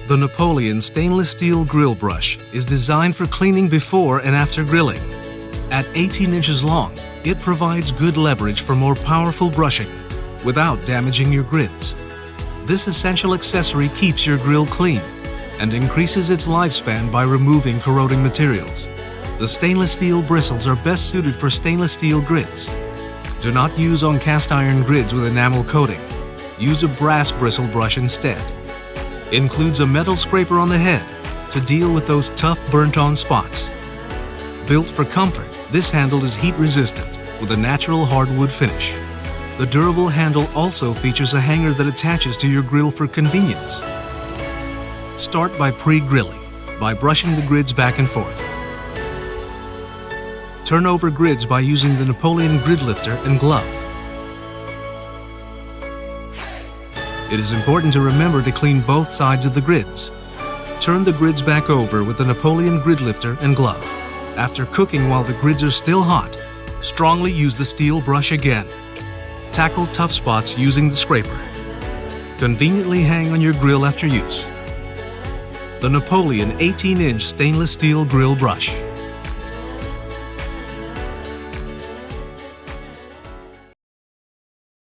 The Napoleon stainless steel grill brush is designed for cleaning before and after grilling. At 18 inches long, it provides good leverage for more powerful brushing without damaging your grids. This essential accessory keeps your grill clean and increases its lifespan by removing corroding materials. The stainless steel bristles are best suited for stainless steel grids. Do not use on cast iron grids with enamel coating. Use a brass bristle brush instead. Includes a metal scraper on the head to deal with those tough burnt-on spots. Built for comfort, this handle is heat-resistant with a natural hardwood finish. The durable handle also features a hanger that attaches to your grill for convenience. Start by pre-grilling by brushing the grids back and forth. Turn over grids by using the Napoleon grid lifter and glove. It is important to remember to clean both sides of the grids. Turn the grids back over with the Napoleon grid lifter and glove. After cooking while the grids are still hot, strongly use the steel brush again. Tackle tough spots using the scraper. Conveniently hang on your grill after use. The Napoleon 18-inch stainless steel grill brush.